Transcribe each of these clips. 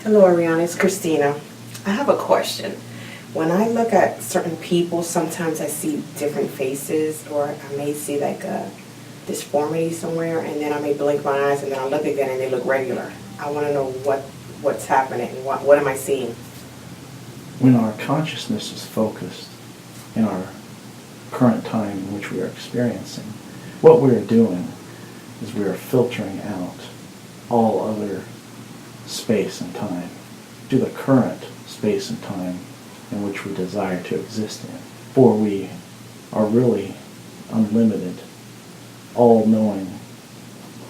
Hello, Ariana. It's Christina. I have a question. When I look at certain people, sometimes I see different faces, or I may see like a disformity somewhere, and then I may blink my eyes, and then I look again, and they look regular. I want to know what's happening and what am I seeing? When our consciousness is focused in our current time in which we are experiencing, what we are doing is we are filtering out all other space and time to the current space and time in which we desire to exist in. For we are really unlimited, all-knowing,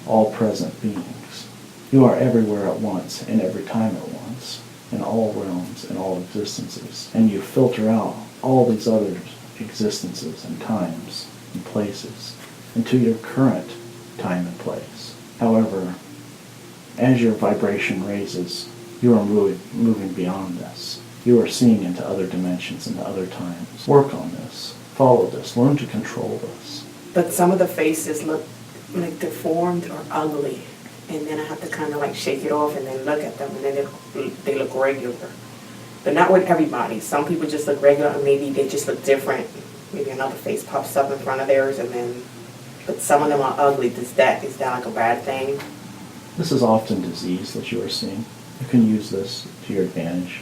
all-present beings. You are everywhere at once and every time at once, in all realms and all existences. And you filter out all these other existences and times and places into your current time and place. However, as your vibration raises, you are moving beyond this. You are seeing into other dimensions, into other times. Work on this. Follow this. Learn to control this. But some of the faces look like deformed or ugly, and then I have to kind of like shake it off and then look at them, and then they look regular. But not with everybody. Some people just look regular, and maybe they just look different. Maybe another face pops up in front of theirs, and then. But some of them are ugly. Is that like a bad thing? This is often disease that you are seeing. You can use this to your advantage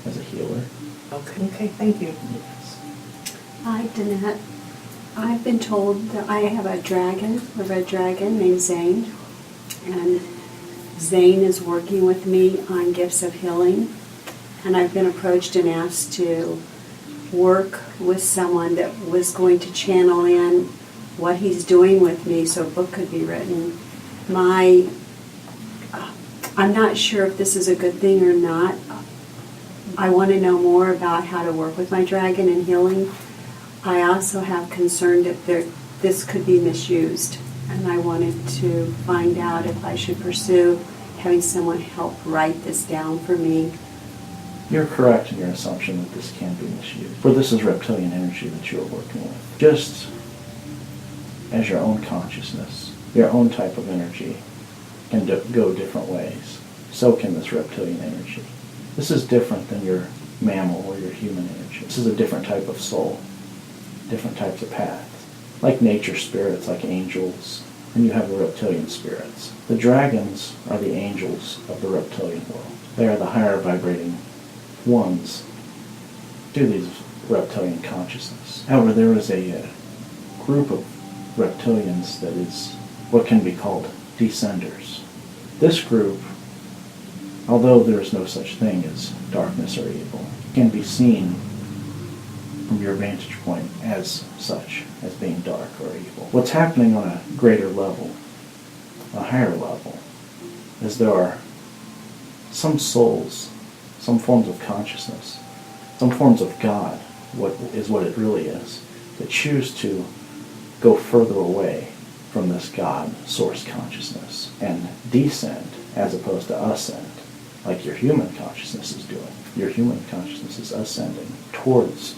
as a healer. Okay, thank you. Yes. Hi, Danette. I've been told that I have a red dragon named Zane, and Zane is working with me on gifts of healing, and I've been approached and asked to work with someone that was going to channel in what he's doing with me so a book could be written. I'm not sure if this is a good thing or not. I want to know more about how to work with my dragon and healing. I also have concern that this could be misused, and I wanted to find out if I should pursue having someone help write this down for me. You're correct in your assumption that this can be misused. For this is reptilian energy that you are working with. Just as your own consciousness, your own type of energy can go different ways, so can this reptilian energy. This is different than your mammal or your human energy. This is a different type of soul, different types of paths. Like nature spirits, like angels, and you have the reptilian spirits. The dragons are the angels of the reptilian world. They are the higher vibrating ones to these reptilian consciousness. However, there is a group of reptilians that is what can be called descenders. This group, although there is no such thing as darkness or evil, can be seen from your vantage point as such, as being dark or evil. What's happening on a greater level, a higher level, is there are some souls, some forms of consciousness, some forms of God, what it really is, that choose to go further away from this God source consciousness and descend as opposed to ascend, like your human consciousness is doing. Your human consciousness is ascending towards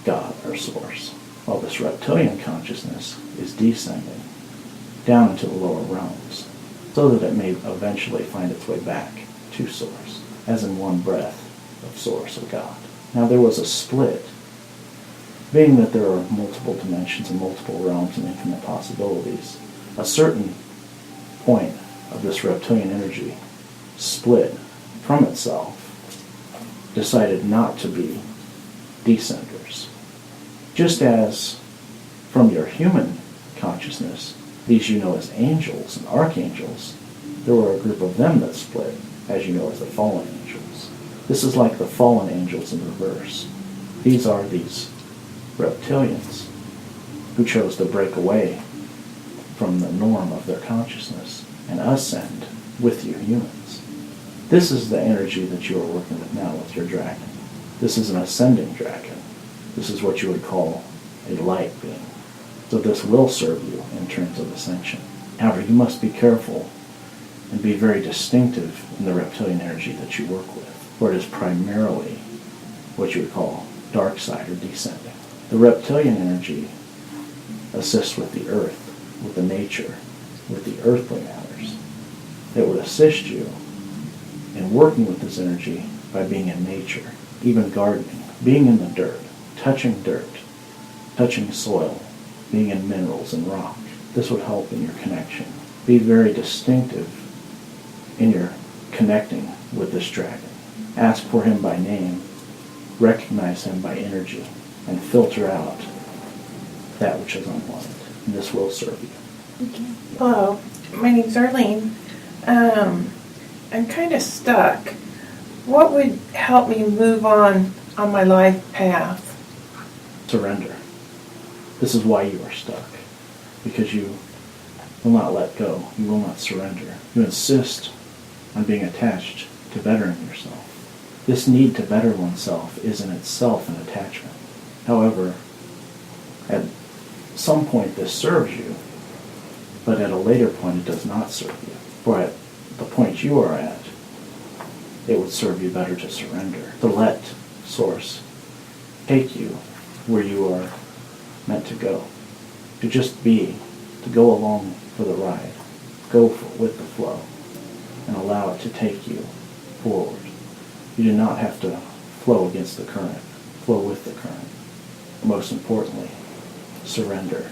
God or source, while this reptilian consciousness is descending down into the lower realms so that it may eventually find its way back to source, as in one breath of source of God. Now there was a split. Being that there are multiple dimensions and multiple realms and infinite possibilities, a certain point of this reptilian energy split from itself, decided not to be descenders. Just as from your human consciousness, these you know as angels and archangels, there were a group of them that split, as you know as the fallen angels. This is like the fallen angels in reverse. These are these reptilians who chose to break away from the norm of their consciousness and ascend with you humans. This is the energy that you are working with now with your dragon. This is an ascending dragon. This is what you would call a light being. So this will serve you in terms of ascension. However, you must be careful and be very distinctive in the reptilian energy that you work with, for it is primarily what you would call dark side or descending. The reptilian energy assists with the earth, with the nature, with the earthly matters. It would assist you in and working with this energy by being in nature, even gardening, being in the dirt, touching soil, being in minerals and rock. This would help in your connection. Be very distinctive in your connecting with this dragon. Ask for him by name, recognize him by energy, and filter out that which is unwanted. And this will serve you. Okay. Hello, my name's Arlene. I'm kind of stuck. What would help me move on my life path? Surrender. This is why you are stuck. Because you will not let go. You will not surrender. You insist on being attached to bettering yourself. This need to better oneself is in itself an attachment. However, at some point this serves you, but at a later point it does not serve you. For at the point you are at, it would serve you better to surrender, to let Source take you where you are meant to go, to just be, to go along for the ride, with the flow, and allow it to take you forward. You do not have to flow against the current, flow with the current. Most importantly, surrender.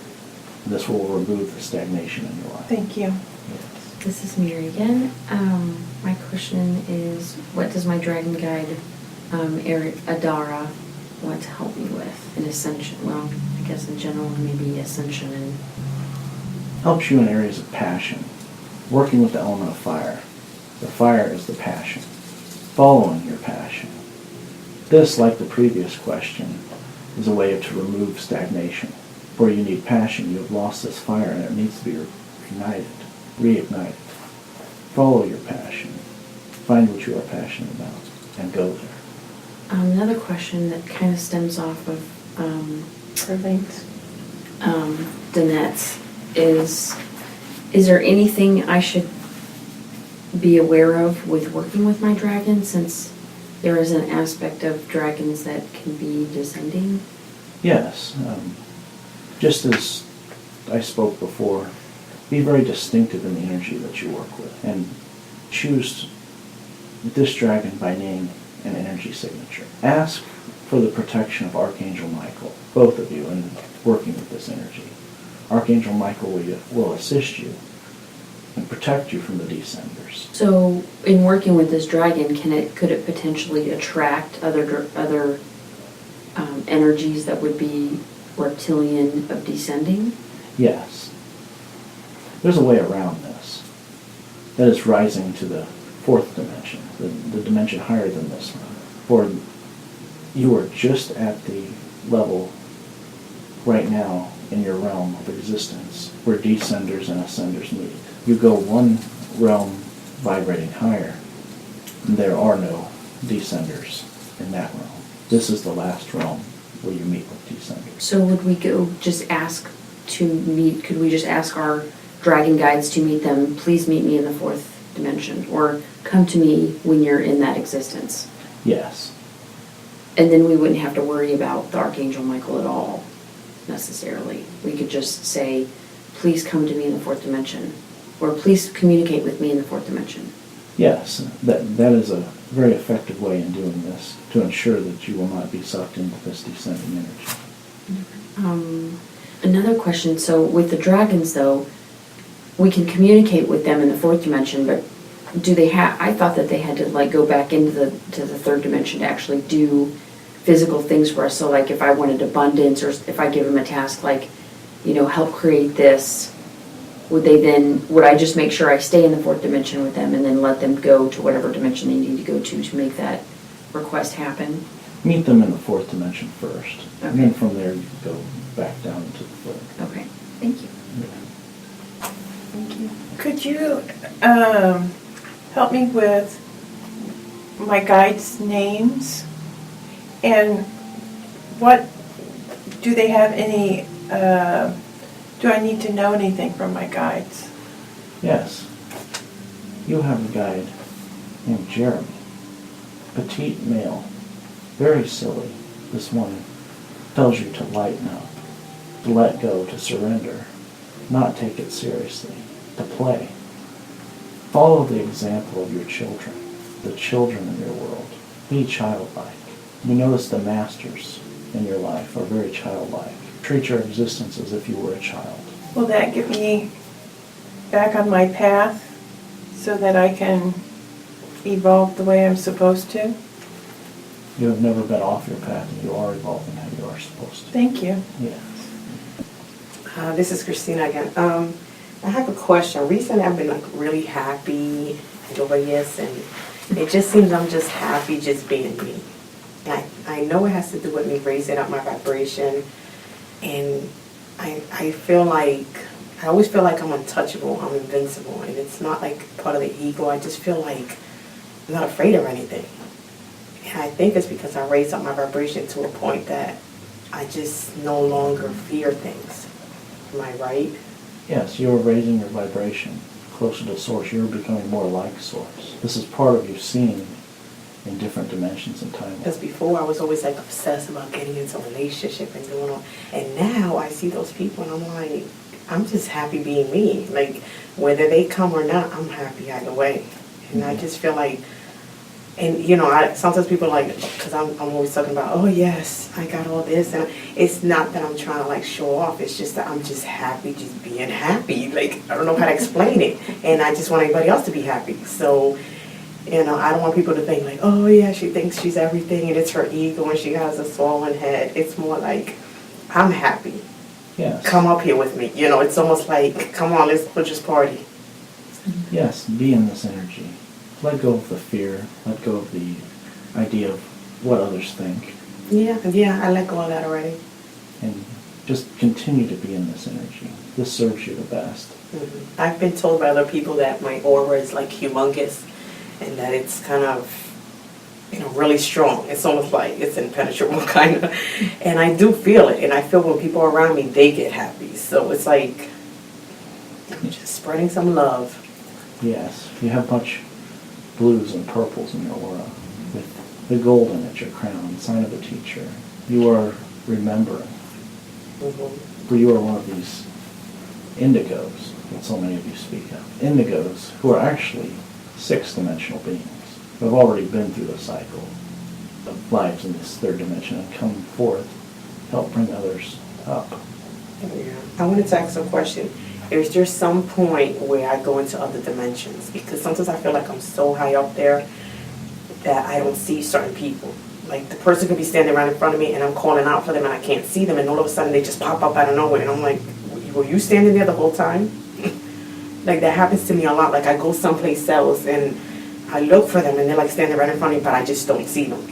This will remove the stagnation in your life. Thank you. Yes. This is Mary again. My question is, what does my dragon guide, Adara, want to help me with in Ascension? Well, I guess in general, maybe Ascension and... Helps you in areas of passion, working with the element of fire. The fire is the passion. Following your passion. This, like the previous question, is a way to remove stagnation. For you need passion. You have lost this fire and it needs to be reignited. Follow your passion. Find what you are passionate about and go there. Another question that kind of stems off of Arlene's. Danette's is there anything I should be aware of with working with my dragon, since there is an aspect of dragons that can be descending? Yes. Just as I spoke before, be very distinctive in the energy that you work with and choose this dragon by name and energy signature. Ask for the protection of Archangel Michael, both of you, in working with this energy. Archangel Michael will assist you and protect you from the descenders. So, in working with this dragon, could it potentially attract other energies that would be reptilian of descending? Yes. There's a way around this. That is rising to the fourth dimension, the dimension higher than this one. For you are just at the level right now in your realm of existence where descenders and ascenders meet. You go one realm vibrating higher, and there are no descenders in that realm. This is the last realm where you meet with descenders. So would we go just ask to meet, could we just ask our dragon guides to meet them, please meet me in the fourth dimension, or come to me when you're in that existence? Yes. And then we wouldn't have to worry about the Archangel Michael at all, necessarily. We could just say, please come to me in the fourth dimension, or please communicate with me in the fourth dimension. Yes, that is a very effective way in doing this, to ensure that you will not be sucked into this descending energy. Another question, so with the dragons though, we can communicate with them in the fourth dimension, but do they have, I thought that they had to like go back into the third dimension to actually do physical things for us. So like if I wanted abundance, or if I give them a task like, help create this, would I just make sure I stay in the fourth dimension with them and then let them go to whatever dimension they need to go to make that request happen? Meet them in the fourth dimension first, Okay. and then from there you go back down into the third. Okay, thank you. Yeah. Thank you. Could you help me with my guides' names? And what, do they have any, do I need to know anything from my guides? Yes. You have a guide named Jeremy. Petite male. Very silly. This one tells you to lighten up, to let go, to surrender, not take it seriously, to play. Follow the example of your children. the children in your world. Be childlike. You notice the masters in your life are very childlike. Treat your existence as if you were a child. Will that get me back on my path so that I can evolve the way I'm supposed to? You have never been off your path, and you are evolving how you are supposed to. Thank you. Yes. This is Christina again. I have a question. Recently, I've been like really happy and joyous, and it just seems I'm just happy just being me. I know it has to do with me raising up my vibration, and I feel like, I always feel like I'm untouchable, I'm invincible, and it's not like part of the ego. I just feel like I'm not afraid of anything. And I think it's because I raised up my vibration to a point that I just no longer fear things. Am I right? Yes, you are raising your vibration closer to Source. You are becoming more like Source. This is part of you seeing in different dimensions and time. Because before I was always like obsessed about getting into a relationship and doing all, and now I see those people and I'm like, I'm just happy being me. Like whether they come or not, I'm happy either way. And I just feel like, and you know, sometimes people are like, because I'm always talking about, oh yes, I got all this, and it's not that I'm trying to like show off. It's just that I'm just happy, just being happy. Like I don't know how to explain it, and I just want everybody else to be happy. So. You know, I don't want people to think like, oh yeah, she thinks she's everything and it's her ego and she has a swollen head. It's more like, I'm happy. Yes. Come up here with me. You know, it's almost like, come on, let's just party. Yes, be in this energy. Let go of the fear. Let go of the idea of what others think. Yeah, I let go of that already. And just continue to be in this energy. This serves you the best. Mm-hmm. I've been told by other people that my aura is like humongous. And that it's kind of, you know, really strong. It's almost like it's impenetrable kind of. And I do feel it. And I feel when people are around me, they get happy. So it's like, I'm just spreading some love. Yes, you have much blues and purples in your aura. With the golden at your crown, sign of the teacher. You are remembering. Mm-hmm. For you are one of these indigos that so many of you speak of. Indigos who are actually six-dimensional beings who have already been through the cycle of lives in this third dimension and come forth, help bring others up. Yeah. I wanted to ask a question. Is there some point where I go into other dimensions? Because sometimes I feel like I'm so high up there that I don't see certain people. Like the person could be standing right in front of me and I'm calling out for them and I can't see them and all of a sudden they just pop up out of nowhere and I'm like, were you standing there the whole time? Like that happens to me a lot. Like I go someplace else and I look for them and they're like standing right in front of me, but I just don't see them.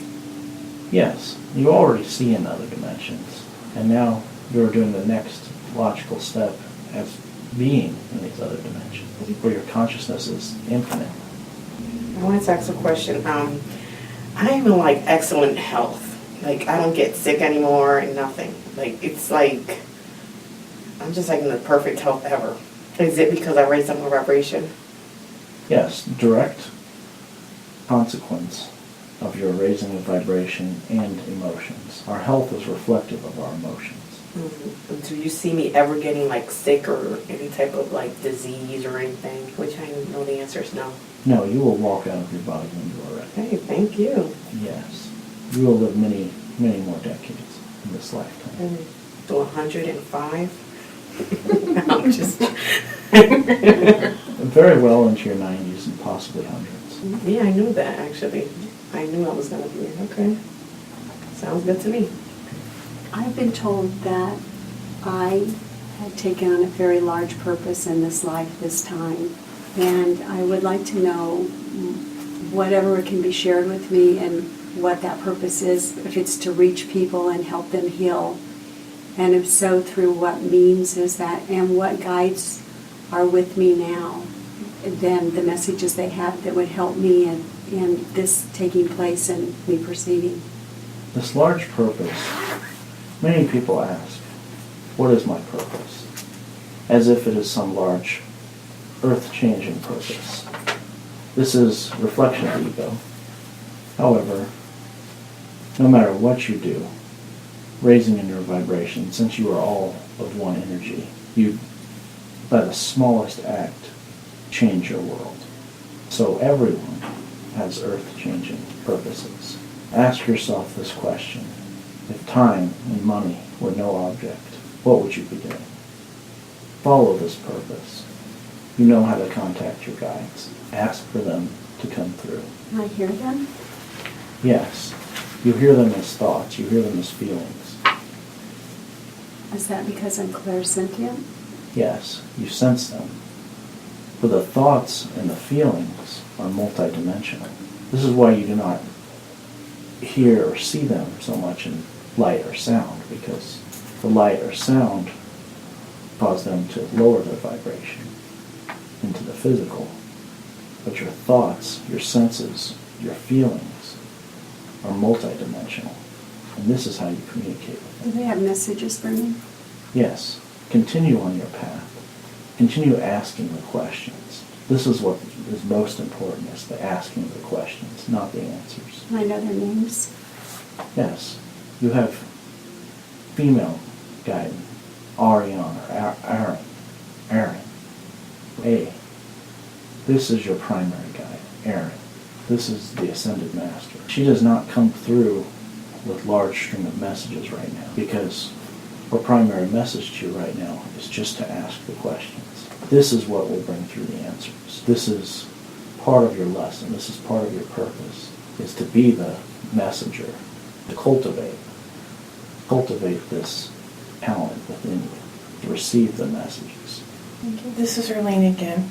Yes, you already see in other dimensions, and now you're doing the next logical step as being in these other dimensions, where your consciousness is infinite. I wanted to ask a question. I am in like excellent health. Like I don't get sick anymore and nothing. Like it's like I'm just like in the perfect health ever. Is it because I raised up my vibration? Yes, direct consequence of your raising of vibration and emotions. Our health is reflective of our emotions. Mm-hmm. Do you see me ever getting like sick or any type of like disease or anything? Which I know the answer is no. No, you will walk out of your body when you are ready. Hey, thank you. Yes. You will live many, many more decades in this lifetime. To 105? I'm just... Very well into your 90s and possibly hundreds. Yeah, I knew that actually. I knew I was going to be here. Okay. Sounds good to me. I've been told that I had taken on a very large purpose in this life this time. And I would like to know whatever can be shared with me and what that purpose is, if it's to reach people and help them heal. And if so, through what means is that, and what guides are with me now, then the messages they have that would help me in this taking place and me proceeding. This large purpose, many people ask, what is my purpose? As if it is some large earth-changing purpose. This is reflection of ego. However, no matter what you do, raising in your vibration, since you are all of one energy, you, by the smallest act, change your world. So everyone has earth-changing purposes. Ask yourself this question. If time and money were no object, what would you be doing? Follow this purpose. You know how to contact your guides. Ask for them to come through. Can I hear them? Yes, you hear them as thoughts, you hear them as feelings. Is that because I'm clairsentient? Yes, you sense them. For the thoughts and the feelings are multidimensional. This is why you do not hear or see them so much in light or sound, because the light or sound cause them to lower their vibration into the physical. But your thoughts, your senses, your feelings are multidimensional. And this is how you communicate with them. Do they have messages for me? Yes. Continue on your path. Continue asking the questions. This is what is most important, is the asking the questions, not the answers. Can I know their names? Yes. You have female guidance, Ariana, or Aaron. A. This is your primary guide, Aaron. This is the Ascended Master. She does not come through with large string of messages right now, because her primary message to you right now is just to ask the questions. This is what will bring through the answers. This is part of your lesson. This is part of your purpose, is to be the messenger, to cultivate this talent within you, to receive the messages. Thank you. This is Erlene again.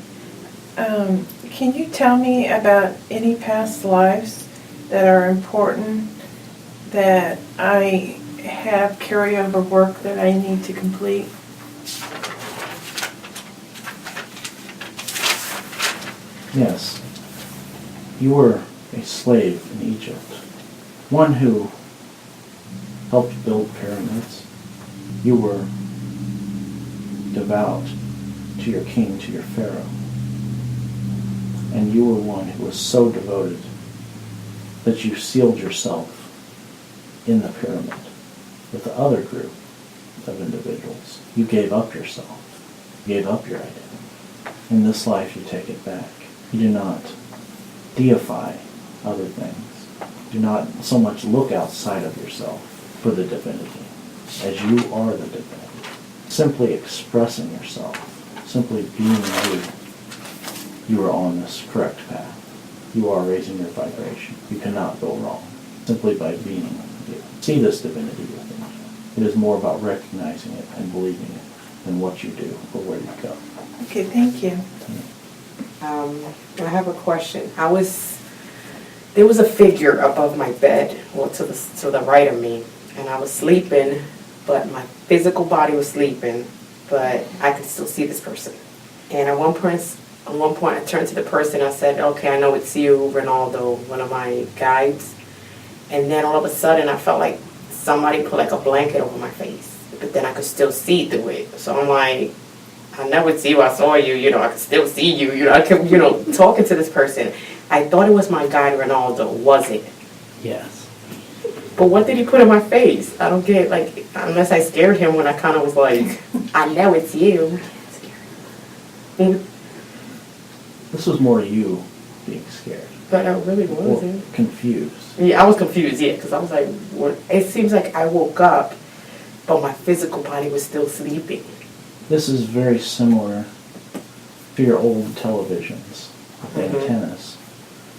Can you tell me about any past lives that are important, that I have carryover work that I need to complete? Yes. You were a slave in Egypt, one who helped build pyramids. You were devout to your king, to your pharaoh. And you were one who was so devoted that you sealed yourself in the pyramid with the other group of individuals. You gave up yourself. You gave up your identity. In this life, you take it back. You do not deify other things. Do not so much look outside of yourself for the divinity, as you are the divinity. Simply expressing yourself, simply being you are on this correct path. You are raising your vibration. You cannot go wrong simply by being you. See this divinity within you. It is more about recognizing it and believing it than what you do or where you go. Okay, thank you. I have a question. There was a figure above my bed, or to the right of me, and I was sleeping, but my physical body was sleeping, but I could still see this person. And at one point, I turned to the person. I said, "Okay, I know it's you, Ronaldo, one of my guides." And then all of a sudden, I felt like somebody put like a blanket over my face, but then I could still see through it. So I'm like, I know it's you. I saw you. I could still see you. I kept, talking to this person. I thought it was my guide, Ronaldo. Was it? Yes. But what did he put in my face? I don't get, unless I scared him when I kind of was like, I know it's you. This was more you being scared. But I really Or wasn't. confused. Yeah, I was confused, because I was like, what? It seems like I woke up, but my physical body was still sleeping. This is very similar to your old televisions with the antennas.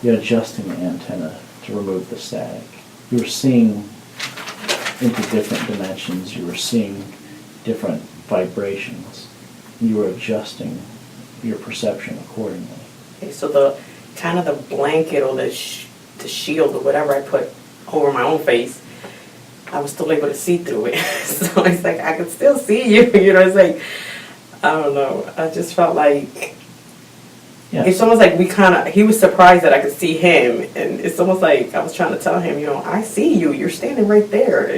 You're adjusting the antenna to remove the static. You were seeing into different dimensions. You were seeing different vibrations. You were adjusting your perception accordingly. Okay, so the kind of the blanket or the shield or whatever I put over my own face, I was still able to see through it. So it's like, I could still see you, it's like, I don't know. I just felt like, Yes. it's almost like he was surprised that I could see him. And it's almost like I was trying to tell him, I see you. You're standing right there,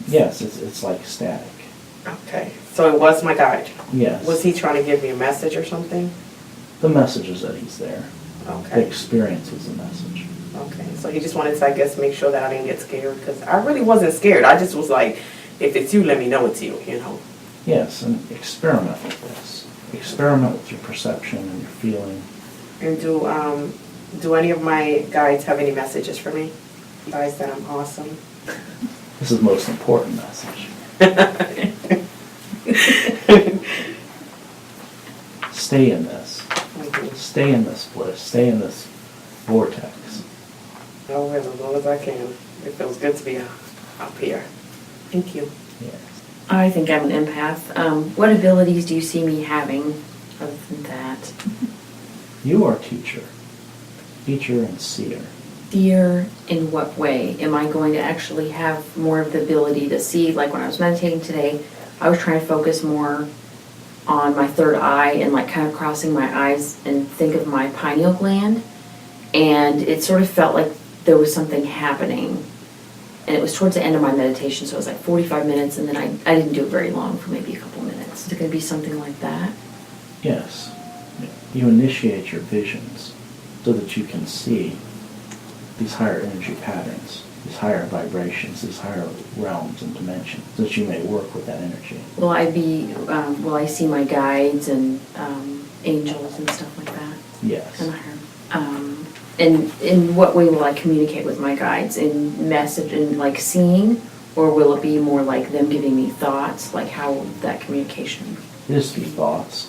Yes, it's like static. Okay, so it was my guide. Yes. Was he trying to give me a message or something? The message is that he's there. The Okay. experience is the message. Okay, so he just wanted to, I guess, make sure that I didn't get scared, because I really wasn't scared. I just was like, if it's you, let me know it's you, Yes, and experiment with this. Experiment with your perception and your feeling. And Do any of my guides have any messages for me? Guys, that I'm awesome. This is the most important message. Stay in this. Stay in this bliss. Stay in this vortex. I'll live as long as I can. It feels good to be up here. Thank you. Yes. I think I'm an empath. What abilities do you see me having other than that? You are teacher. Teacher and seer. Fear in what way? Am I going to actually have more of the ability to see? Like when I was meditating today, I was trying to focus more on my third eye and like kind of crossing my eyes and think of my pineal gland. And it sort of felt like there was something happening. And it was towards the end of my meditation, so it was like 45 minutes, and then I didn't do it very long, for maybe a couple minutes. Is it going to be something like that? Yes. You initiate your visions so that you can see these higher energy patterns, these higher vibrations, these higher realms and dimensions, so that you may work with that energy. Will I see my guides and angels and stuff like that? Yes. Kind of higher. And in what way will I communicate with my guides? In message and like seeing, or will it be more like them giving me thoughts? Like how will that communication? It is through thoughts.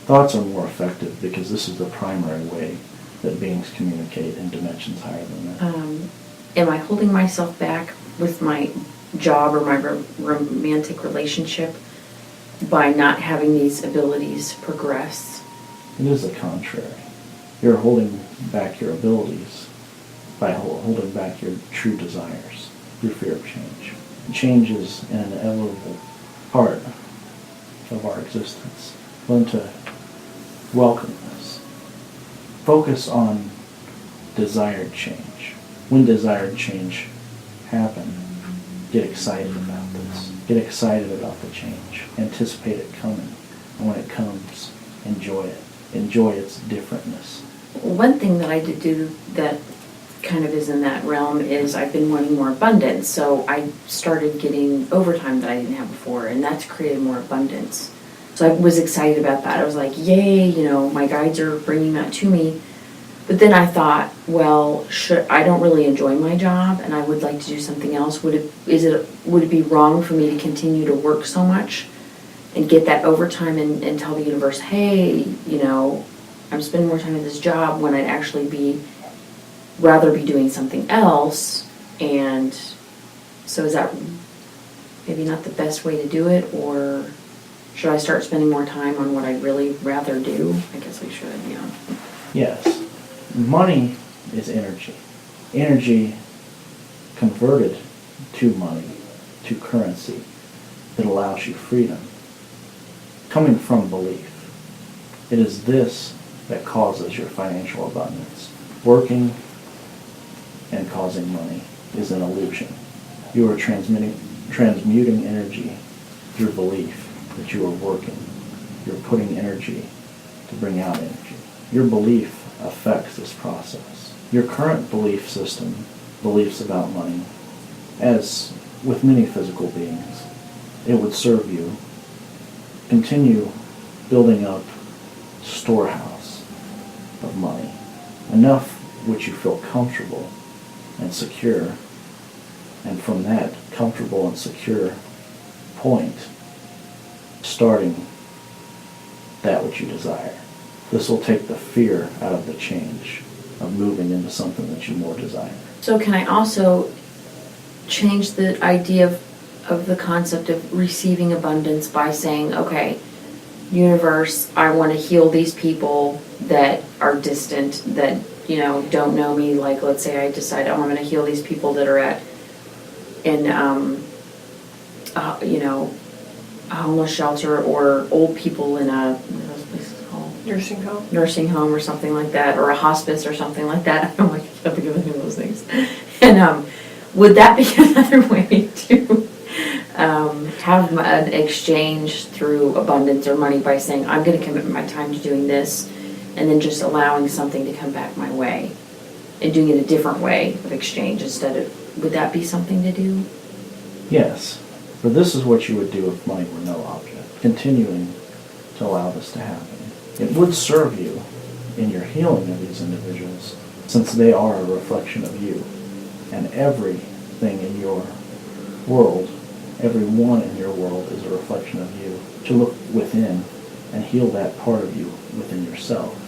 Thoughts are more effective because this is the primary way that beings communicate in dimensions higher than that. Am I holding myself back with my job or my romantic relationship by not having these abilities progress? It is the contrary. You're holding back your abilities by holding back your true desires through fear of change. Change is an inevitable part of our existence. Learn to welcome this. Focus on desired change. When desired change happens, get excited about this. Get excited about the change. Anticipate it coming. And when it comes, enjoy it. Enjoy its differentness. One thing that I did do that kind of is in that realm is I've been wanting more abundance. So I started getting overtime that I didn't have before, and that's created more abundance. So I was excited about that. I was like, yay, my guides are bringing that to me. But then I thought, well, I don't really enjoy my job, and I would like to do something else. Would it be wrong for me to continue to work so much and get that overtime and tell the universe, hey, I'm spending more time at this job when I'd actually rather be doing something else? And so is that maybe not the best way to do it, or should I start spending more time on what I'd really rather do? I guess we should, yeah. Yes. Money is energy. Energy converted to money, to currency, that allows you freedom. Coming from belief. It is this that causes your financial abundance. Working and causing money is an illusion. You are transmuting energy through belief that you are working. You're putting energy to bring out energy. Your belief affects this process. Your current belief system, beliefs about money, as with many physical beings, it would serve you. Continue building up storehouse of money, enough which you feel comfortable and secure, and from that comfortable and secure point, starting that which you desire. This will take the fear out of the change of moving into something that you more desire. So can I also change the idea of the concept of receiving abundance by saying, okay, universe, I want to heal these people that are distant, that, don't know me. Like, let's say I decide, I'm going to heal these people that are in a homeless shelter, or old people in what are those places called? Nursing home or something like that, or a hospice or something like that. I'm like, I can't think of any of those things. And would that be another way to have an exchange through abundance or money by saying, I'm going to commit my time to doing this, and then just allowing something to come back my way and doing it a different way of exchange instead of, would that be something to do? Yes, but this is what you would do if money were no object. Continuing to allow this to happen. It would serve you in your healing of these individuals, since they are a reflection of you, and everything in your world, everyone in your world is a reflection of you, to look within and heal that part of you within yourself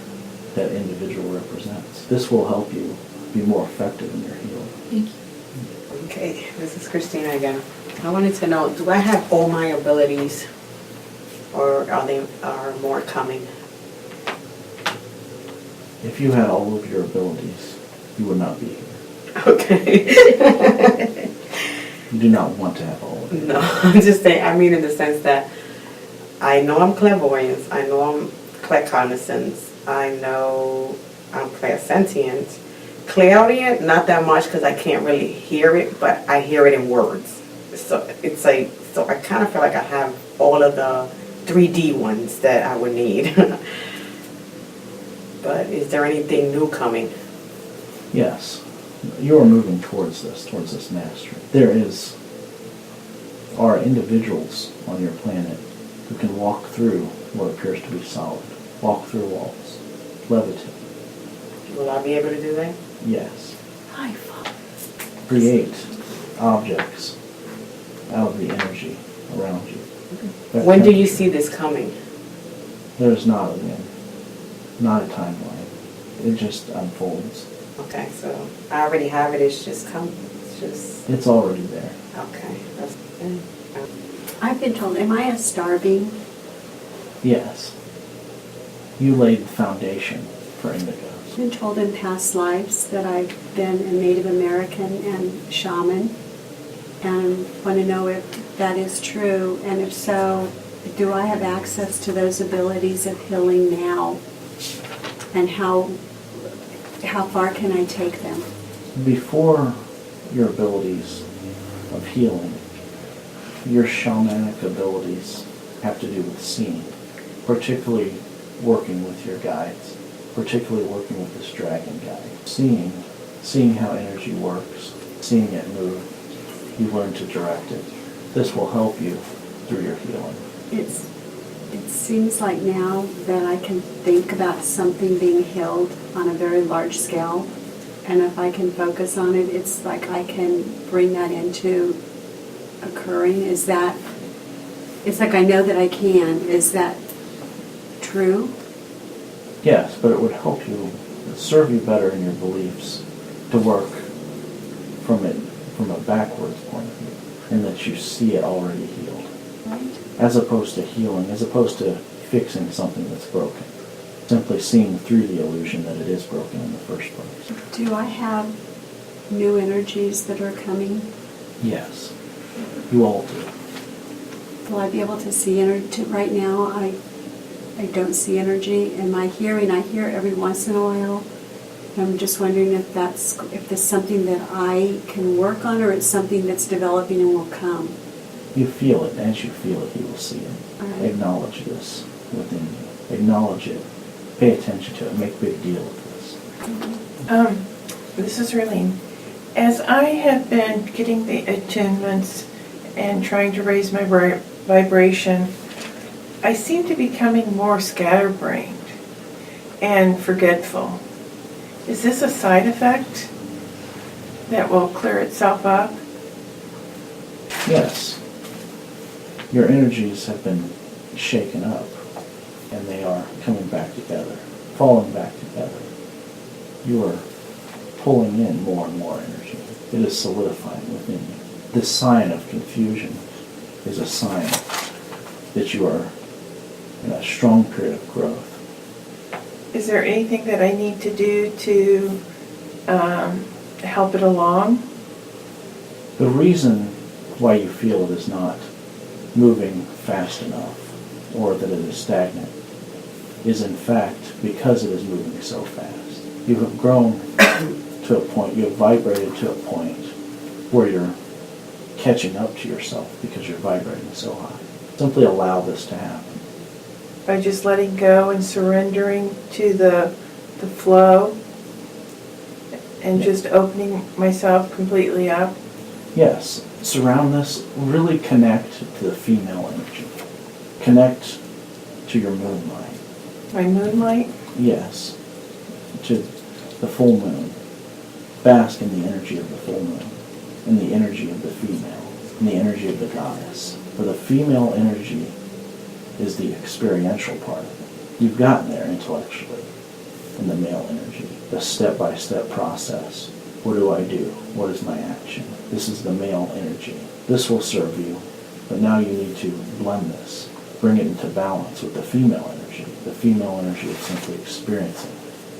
that individual represents. This will help you be more effective in your healing. Thank you. Okay, this is Christina again. I wanted to know, do I have all my abilities, or are more coming? If you had all of your abilities, you would not be here. Okay. You do not want to have all of it. No, I'm just saying, I mean in the sense that I know I'm clairvoyance, I know I'm claircognizance, I know I'm clairsentient. Clairaudient, not that much because I can't really hear it, but I hear it in words. So it's like, so I kind of feel like I have all of the 3D ones that I would need. But is there anything new coming? Yes, you are moving towards this mastery. There are individuals on your planet who can walk through what appears to be solid, walk through walls, levitate. Will I be able to do that? Yes. High five. Create objects out of the energy around you. That When do you temperature. see this coming? There's not a timeline. It just unfolds. Okay, so I already have it, it's just coming. It's just, It's already there. okay. That's, I've been told, am I a star being? Yes. You laid the foundation for indigos. I've been told in past lives that I've been a Native American and shaman, and want to know if that is true, and if so, do I have access to those abilities of healing now, and how far can I take them? Before your abilities of healing, your shamanic abilities have to do with seeing, particularly working with your guides, particularly working with this dragon guide. Seeing how energy works, seeing it move, you learn to direct it. This will help you through your healing. It seems like now that I can think about something being healed on a very large scale, and if I can focus on it, it's like I can bring that into occurring. It's like I know that I can. Is that true? Yes, but it would help you, serve you better in your beliefs to work from a backwards point of view, in that you see it already healed. Right. As opposed to healing, as opposed to fixing something that's broken. Simply seeing through the illusion that it is broken in the first place. Do I have new energies that are coming? Yes, you all do. Will I be able to see energy? Right now, I don't see energy. In my hearing, I hear every once in a while. I'm just wondering if that's something that I can work on, or it's something that's developing and will come. You feel it. As you feel it, you will see it. All right. Acknowledge this within you. Acknowledge it. Pay attention to it. Make a big deal of this. This is Raylene. As I have been getting the attunements and trying to raise my vibration, I seem to be becoming more scatterbrained and forgetful. Is this a side effect that will clear itself up? Yes. Your energies have been shaken up, and they are coming back together, falling back together. You are pulling in more and more energy. It is solidifying within you. This sign of confusion is a sign that you are in a strong period of growth. Is there anything that I need to do to help it along? The reason why you feel it is not moving fast enough, or that it is stagnant, is in fact because it is moving so fast. You have grown to a point, you have vibrated to a point where you're catching up to yourself because you're vibrating so high. Simply allow this to happen. By just letting go and surrendering to the flow and just opening myself completely up? Yes, surround this, really connect to the female energy. Connect to your moonlight. My moonlight? Yes, to the full moon. Bask in the energy of the full moon, in the energy of the female, in the energy of the goddess. For the female energy is the experiential part of it. You've gotten there intellectually in the male energy, the step-by-step process. What do I do? What is my action? This is the male energy. This will serve you, but now you need to blend this, bring it into balance with the female energy. The female energy is simply experiencing.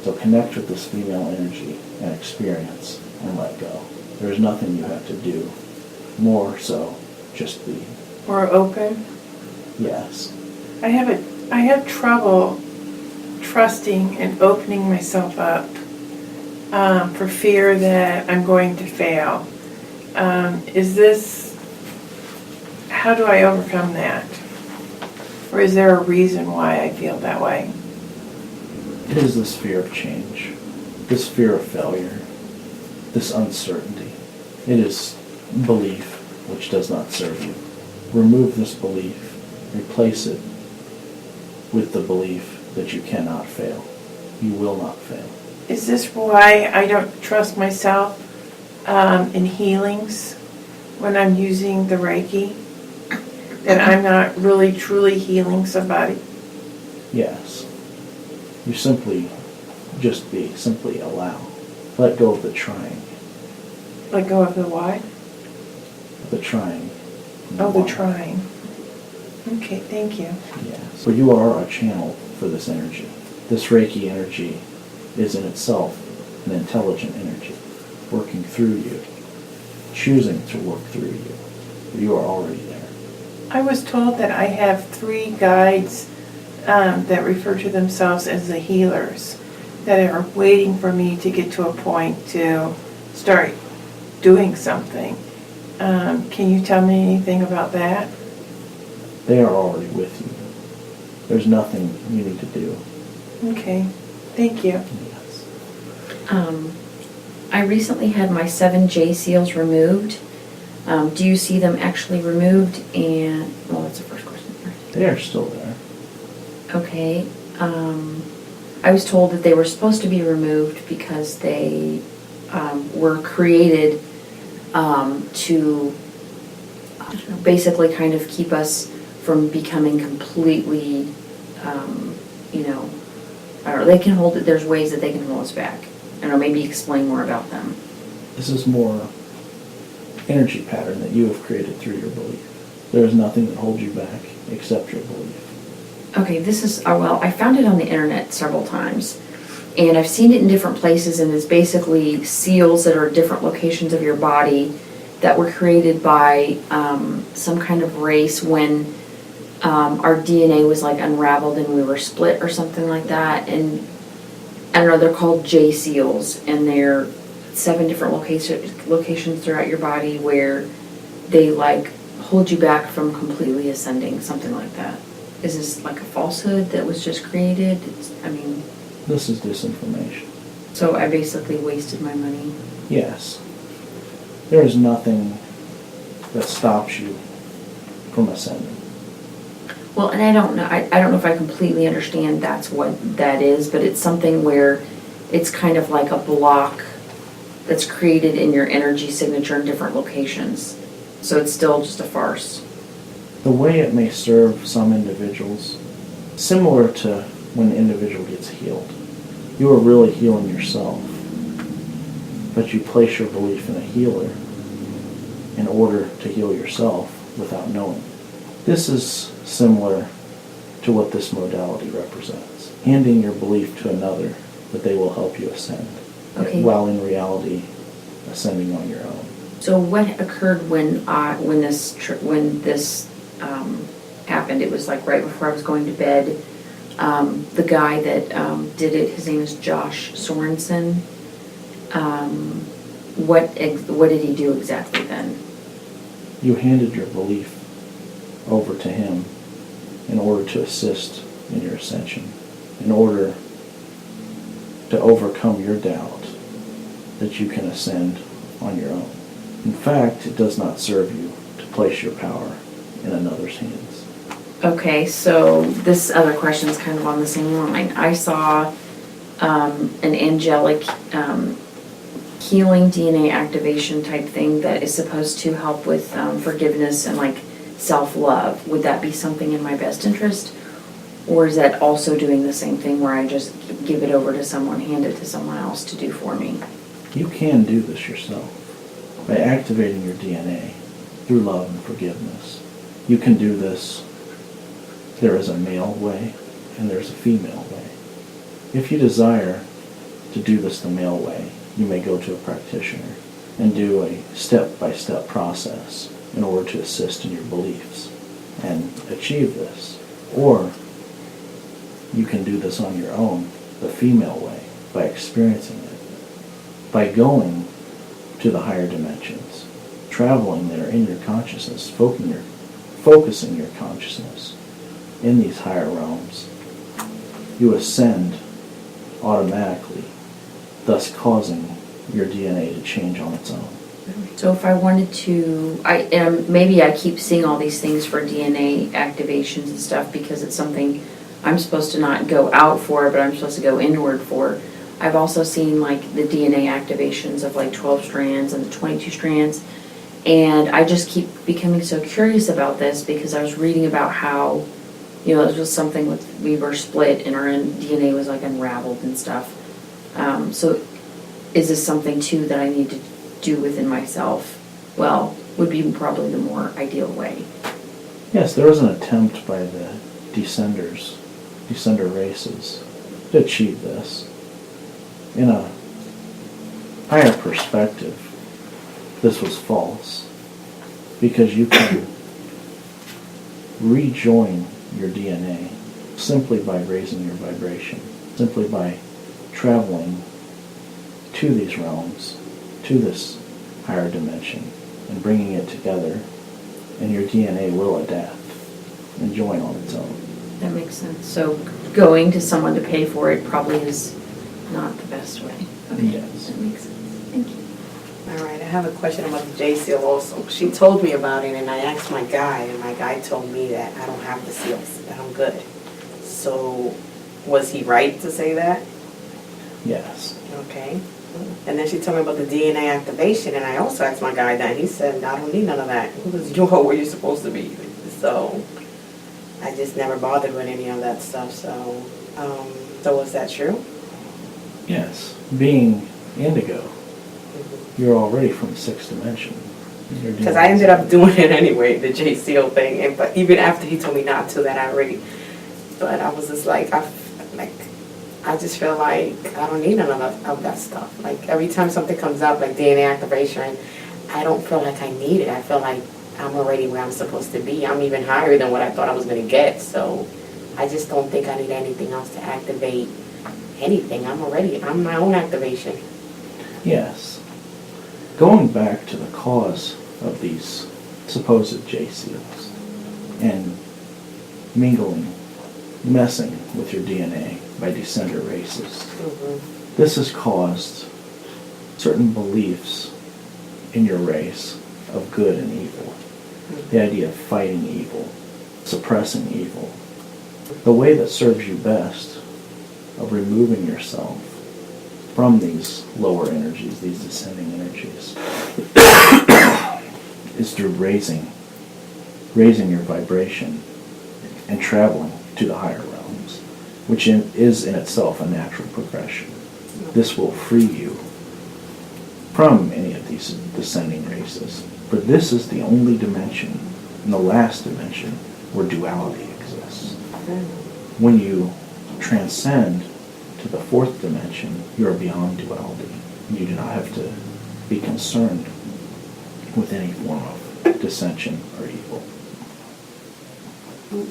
So connect with this female energy and experience and let go. There's nothing you have to do. More so, just be. We're open. Yes. I have trouble trusting and opening myself up for fear that I'm going to fail. How do I overcome that? Or is there a reason why I feel that way? It is this fear of change, this fear of failure, this uncertainty. It is belief which does not serve you. Remove this belief, replace it with the belief that you cannot fail. You will not fail. Is this why I don't trust myself in healings when I'm using the Reiki? That I'm not really truly healing somebody? Yes. You simply just be, simply allow. Let go of the trying. Let go of the what? The trying. Oh, the trying. Okay, thank you. Yes. But you are a channel for this energy. This Reiki energy is in itself an intelligent energy, working through you, choosing to work through you. You are already there. I was told that I have 3 guides that refer to themselves as the healers that are waiting for me to get to a point to start doing something. Can you tell me anything about that? They are already with you. There's nothing you need to do. Okay, thank you. Yes. I recently had my 7 J seals removed. Do you see them actually removed? And, well, that's the first question. They are still there. Okay. I was told that they were supposed to be removed because they were created to basically kind of keep us from becoming completely, I don't know, they can hold it, there's ways that they can hold us back. I don't know, maybe explain more about them. This is more energy pattern that you have created through your belief. There is nothing that holds you back except your belief. Okay, this is, well, I found it on the internet several times, and I've seen it in different places, and it's basically seals that are different locations of your body that were created by some kind of race when our DNA was like unraveled and we were split or something like that. And I don't know, they're called J seals, and they're 7 different locations throughout your body where they like hold you back from completely ascending, something like that. Is this like a falsehood that was just created? This is disinformation. So I basically wasted my money. Yes. There is nothing that stops you from ascending. Well, and I don't know. I don't know if I completely understand that's what that is, but it's something where it's kind of like a block that's created in your energy signature in different locations. So it's still just a farce. The way it may serve some individuals, similar to when an individual gets healed. You are really healing yourself, but you place your belief in a healer in order to heal yourself without knowing. This is similar to what this modality represents. Handing your belief to another that they will help you ascend, while in reality ascending on your own. So what occurred when this happened? It was like right before I was going to bed. The guy that did it, his name is Josh Sorensen. What did he do exactly then? You handed your belief over to him in order to assist in your ascension, in order to overcome your doubt that you can ascend on your own. In fact, it does not serve you to place your power in another's hands. Okay, so this other question is kind of on the same line. I saw an angelic healing DNA activation type thing that is supposed to help with forgiveness and like self-love. Would that be something in my best interest? Or is that also doing the same thing where I just give it over to someone, hand it to someone else to do for me? You can do this yourself by activating your DNA through love and forgiveness. You can do this. There is a male way and there's a female way. If you desire to do this the male way, you may go to a practitioner and do a step-by-step process in order to assist in your beliefs and achieve this. Or you can do this on your own, the female way, by experiencing it, by going to the higher dimensions, traveling there in your consciousness, focusing your consciousness in these higher realms. You ascend automatically, thus causing your DNA to change on its own. So if I wanted to, maybe I keep seeing all these things for DNA activations and stuff because it's something I'm supposed to not go out for, but I'm supposed to go inward for. I've also seen like the DNA activations of like 12 strands and the 22 strands. And I just keep becoming so curious about this because I was reading about how, it was something with, we were split and our DNA was like unraveled and stuff. So is this something too that I need to do within myself? Well, would be probably the more ideal way. Yes, there was an attempt by the descender races to achieve this. In a higher perspective, this was false because you can rejoin your DNA simply by raising your vibration, simply by traveling to these realms, to this higher dimension, and bringing it together, and your DNA will adapt and join on its own. That makes sense. So going to someone to pay for it probably is not the best way. Okay, Yes. that makes sense. Thank you. All right, I have a question about the J seal also. She told me about it, and I asked my guy, and my guy told me that I don't have the seals, that I'm good. So, was he right to say that? Yes. Okay. And then she told me about the DNA activation, and I also asked my guy that, and he said, I don't need none of that. Because you know where you're supposed to be. So, I just never bothered with any of that stuff. So was that true? Yes. Being indigo, you're already from the sixth dimension. Because I ended up doing it anyway, the J seal thing. But even after he told me not to, that I already. But I was just like, I just feel like I don't need none of that stuff. Like every time something comes up, like DNA activation, I don't feel like I need it. I feel like I'm already where I'm supposed to be. I'm even higher than what I thought I was going to get. So I just don't think I need anything else to activate anything. I'm my own activation. Yes. Going back to the cause of these supposed J seals and messing with your DNA by descender races. Mm-hmm. This has caused certain beliefs in your race of good and evil. The idea of fighting evil, suppressing evil. The way that serves you best of removing yourself from these lower energies, these descending energies, is through raising your vibration and traveling to the higher realms, which is in itself a natural progression. This will free you from any of these descending races. For this is the only dimension, and the last dimension, where duality exists. When you transcend to the fourth dimension, you are beyond duality. You do not have to be concerned with any form of dissension or evil.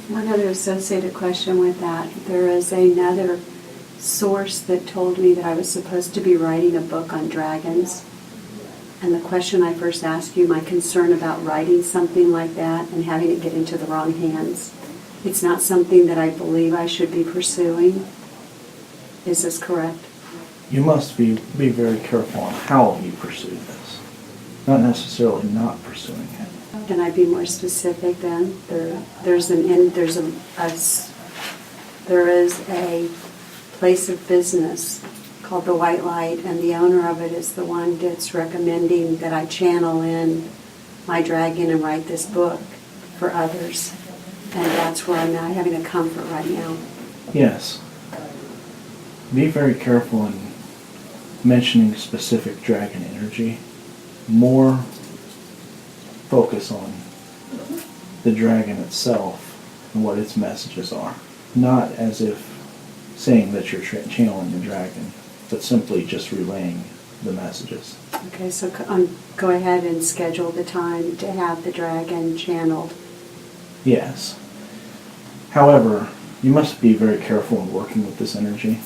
One other associated question with that. There is another source that told me that I was supposed to be writing a book on dragons. And the question I first asked you, my concern about writing something like that and having it get into the wrong hands. It's not something that I believe I should be pursuing. Is this correct? You must be very careful on how you pursue this. Not necessarily not pursuing it. Can I be more specific then? There is a place of business called the White Light, and the owner of it is the one that's recommending that I channel in my dragon and write this book for others. And that's where I'm not having a comfort right now. Yes. Be very careful in mentioning specific dragon energy. More focus on the dragon itself and what its messages are. Not as if saying that you're channeling the dragon, but simply just relaying the messages. Okay, so go ahead and schedule the time to have the dragon channeled. Yes. However, you must be very careful in working with this energy.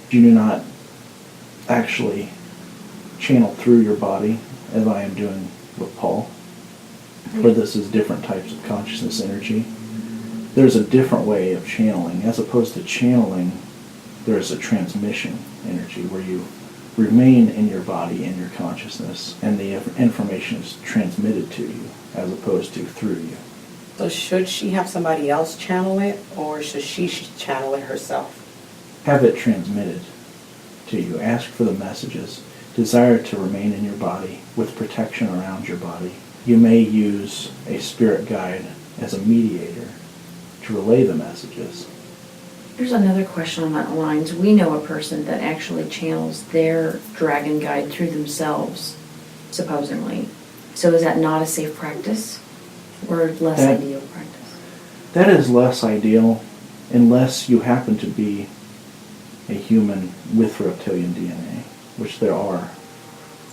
You do not actually channel through your body, as I am doing with Paul, where this is different types of consciousness energy. There's a different way of channeling. As opposed to channeling, there's a transmission energy where you remain in your body, in your consciousness, and the information is transmitted to you as opposed to through you. So should she have somebody else channel it, or should she channel it herself? Have it transmitted to you. Ask for the messages. Desire to remain in your body with protection around your body. You may use a spirit guide as a mediator to relay the messages. There's another question on that lines. We know a person that actually channels their dragon guide through themselves, supposedly. So is that not a safe practice or less ideal practice? That is less ideal unless you happen to be a human with reptilian DNA, which there are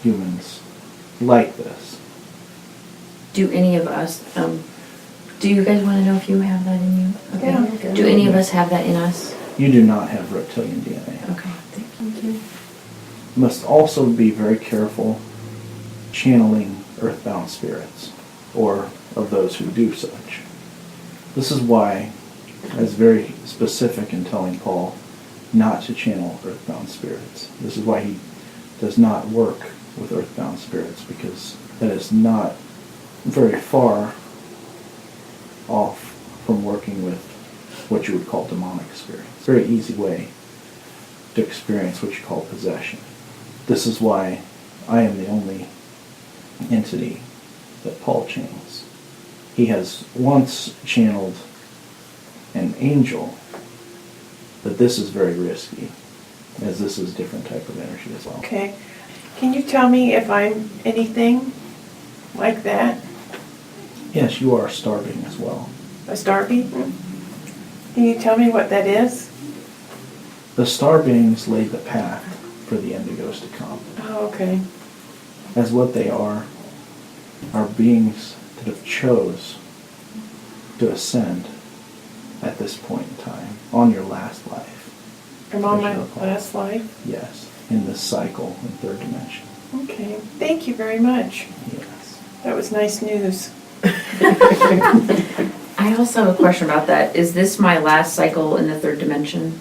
humans like this. Do any of us, do you guys want to know if you have that in you? Okay. Yeah. Do any of us have that in us? You do not have reptilian DNA. Okay, thank you. Okay. You must also be very careful channeling earthbound spirits, or of those who do such. This is why I was very specific in telling Paul not to channel earthbound spirits. This is why he does not work with earthbound spirits, because that is not very far off from working with what you would call demonic spirits. It's a very easy way to experience what you call possession. This is why I am the only entity that Paul channels. He has once channeled an angel, but this is very risky, as this is a different type of energy as well. Okay. Can you tell me if I'm anything like that? Yes, you are a star being as well. A star being? Can you tell me what that is? The star beings laid the path for the indigos to come. Oh, okay. As what they are beings that have chose to ascend at this point in time, on your last life. I'm on my As you recall. last life? Yes, in this cycle in third dimension. Okay. Thank you very much. Yes. That was nice news. I also have a question about that. Is this my last cycle in the third dimension?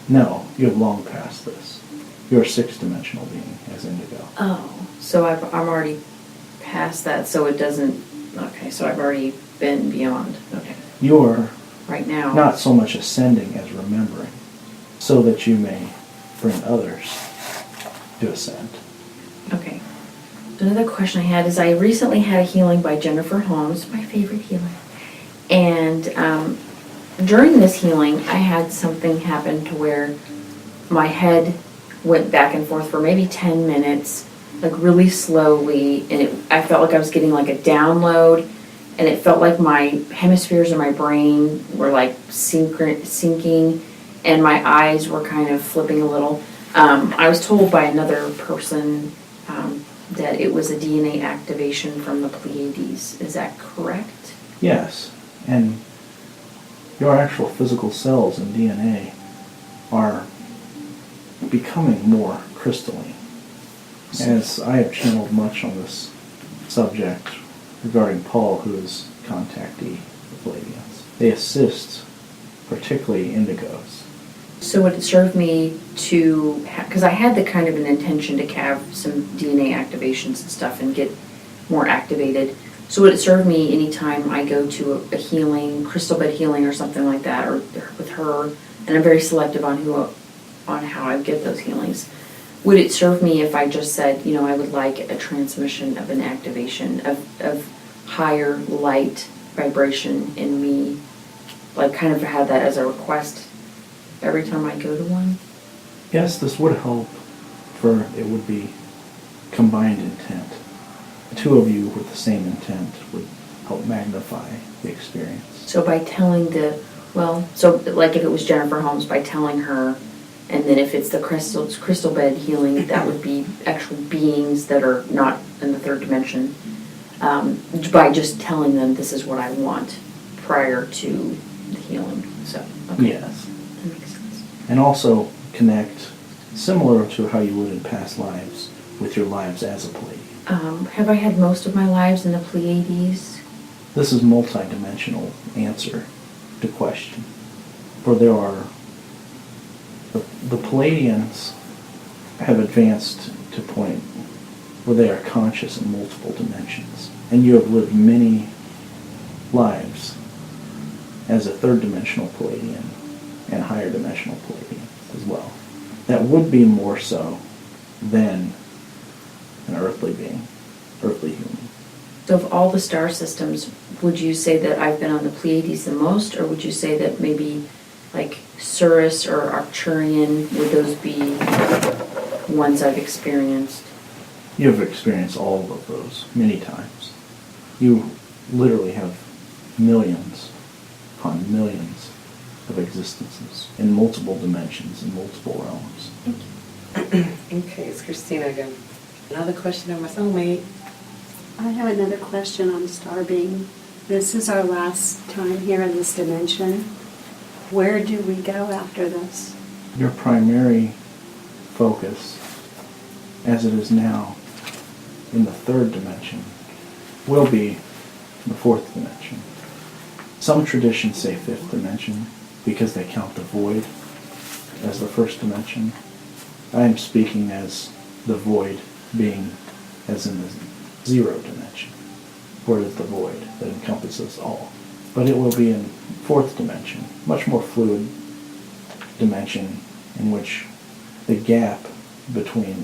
No, you have long passed this. You're a sixth dimensional being as indigo. Oh, so I'm already past that, so it doesn't, okay, so I've already been beyond, okay. You're Right now. not so much ascending as remembering, so that you may bring others to ascend. Okay. Another question I had is I recently had a healing by Jennifer Holmes, my favorite healer. And during this healing, I had something happen to where my head went back and forth for maybe 10 minutes, like really slowly, and I felt like I was getting like a download, and it felt like my hemispheres in my brain were like sinking, and my eyes were kind of flipping a little. I was told by another person that it was a DNA activation from the Pleadians. Is that correct? Yes, and your actual physical cells and DNA are becoming more crystalline. As I have channeled much on this subject regarding Paul, who is contactee of Pleadians. They assist particularly indigos. So would it serve me to, because I had the kind of an intention to have some DNA activations and stuff and get more activated. So would it serve me anytime I go to a healing, crystal bed healing or something like that, or with her, and I'm very selective on on how I get those healings. Would it serve me if I just said, I would like a transmission of an activation of higher light vibration in me, like kind of had that as a request every time I go to one? Yes, this would help, for it would be combined intent. The two of you with the same intent would help magnify the experience. So by telling so like if it was Jennifer Holmes, by telling her, and then if it's the crystal bed healing, that would be actual beings that are not in the third dimension, by just telling them this is what I want prior to the healing. So, okay. Yes. That makes sense. And also connect, similar to how you would in past lives, with your lives as a Pleiadian. Have I had most of my lives in the Pleiades? This is multi-dimensional answer to question. For there are, the Pleadians have advanced to a point where they are conscious in multiple dimensions. And you have lived many lives as a third dimensional Pleadian and higher dimensional Pleadian as well. That would be more so than an earthly being, earthly human. So of all the star systems, would you say that I've been on the Pleiades the most, or would you say that maybe like Sirius or Arcturian, would those be ones I've experienced? You have experienced all of those many times. You literally have millions upon millions of existences in multiple dimensions, in multiple realms. Okay, it's Christina again. Another question of my soulmate. I have another question on star being. This is our last time here in this dimension. Where do we go after this? Your primary focus, as it is now in the third dimension, will be the fourth dimension. Some traditions say fifth dimension because they count the void as the first dimension. I am speaking as the void being as in the zero dimension, where it is the void that encompasses all. But it will be in fourth dimension, much more fluid dimension in which the gap between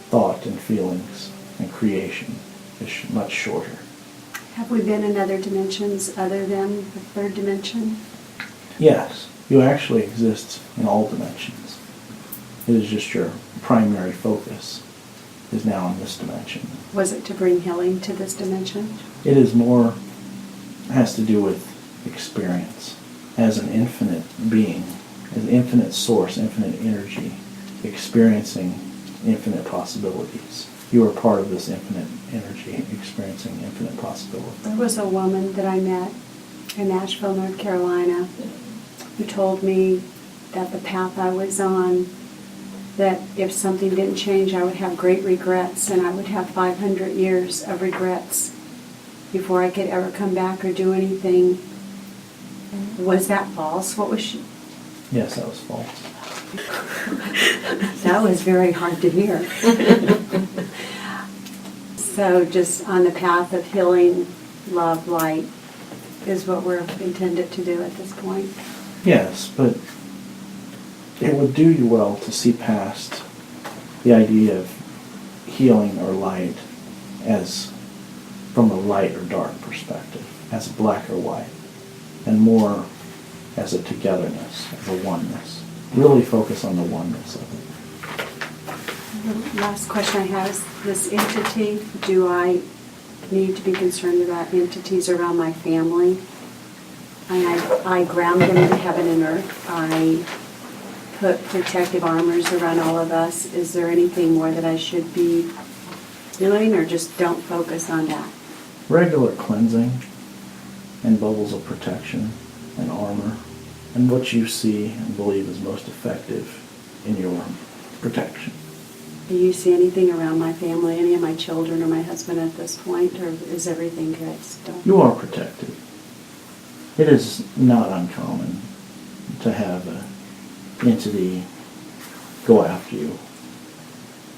thought and feelings and creation is much shorter. Have we been in other dimensions other than the third dimension? Yes, you actually exist in all dimensions. It is just your primary focus is now in this dimension. Was it to bring healing to this dimension? It is more, has to do with experience. As an infinite being, as an infinite source, infinite energy, experiencing infinite possibilities. You are part of this infinite energy, experiencing infinite possibilities. There was a woman that I met in Nashville, North Carolina, who told me that the path I was on, that if something didn't change, I would have great regrets, and I would have 500 years of regrets before I could ever come back or do anything. Was that false? What was she? Yes, that was false. That was very hard to hear. So just on the path of healing, love, light, is what we're intended to do at this point. Yes, but it would do you well to see past the idea of healing or light as from a light or dark perspective, as black or white, and more as a togetherness, as a oneness. Really focus on the oneness of it. The last question I have is this entity. Do I need to be concerned about entities around my family? And I ground them into heaven and earth. I put protective armors around all of us. Is there anything more that I should be doing, or just don't focus on that? Regular cleansing and bubbles of protection and armor, and what you see and believe is most effective in your protection. Do you see anything around my family, any of my children or my husband at this point, or is everything good still? You are protected. It is not uncommon to have an entity go after you,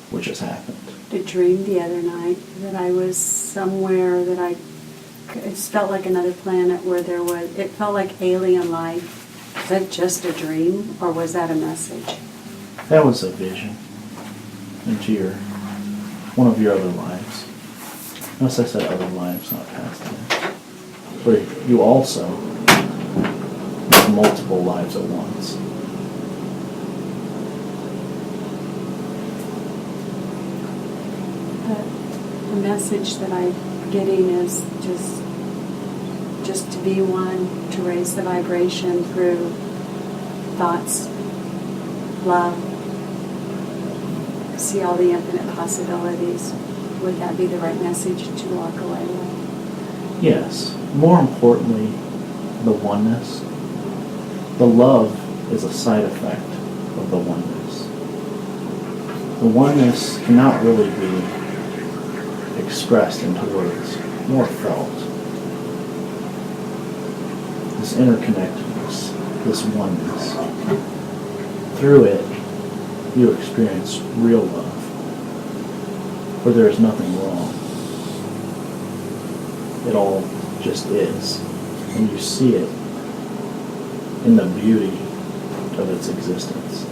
which has happened. I dreamed the other night that I was somewhere that it felt like another planet where it felt like alien life. Was that just a dream, or was that a message? That was a vision into one of your other lives. Notice I said other lives, not past lives. Where you also have multiple lives at once. The message that I'm getting is just to be one, to raise the vibration through thoughts, love, see all the infinite possibilities. Would that be the right message to walk away with? Yes. More importantly, the oneness. The love is a side effect of the oneness. The oneness cannot really be expressed into words, more felt. This interconnectedness, this oneness. Through it, you experience real love, where there is nothing wrong. It all just is, and you see it in the beauty of its existence.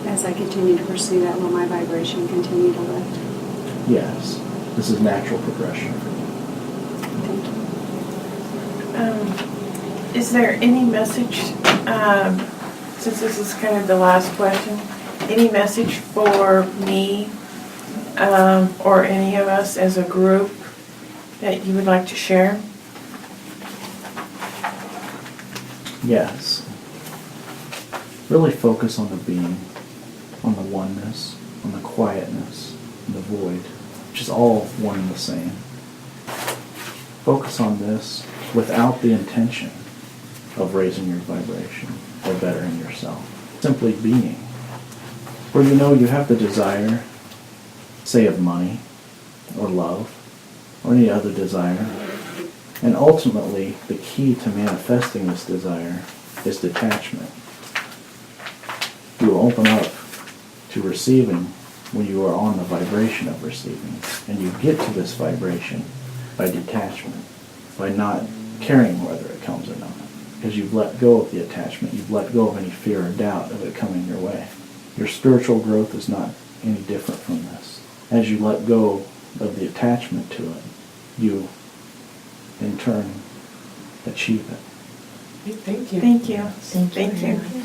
As I continue to pursue that, will my vibration continue to lift? Yes, this is natural progression. Thank you. Is there any message, since this is kind of the last question, any message for me or any of us as a group that you would like to share? Yes. Really focus on the being, on the oneness, on the quietness, and the void, which is all one and the same. Focus on this without the intention of raising your vibration or bettering yourself. Simply being. Where you know you have the desire, say of money, or love, or any other desire. And ultimately, the key to manifesting this desire is detachment. You will open up to receiving when you are on the vibration of receiving. And you get to this vibration by detachment, by not caring whether it comes or not. Because you've let go of the attachment, you've let go of any fear or doubt of it coming your way. Your spiritual growth is not any different from this. As you let go of the attachment to it, you, in turn, achieve it. Thank you. Thank you. Thank you. Thank you.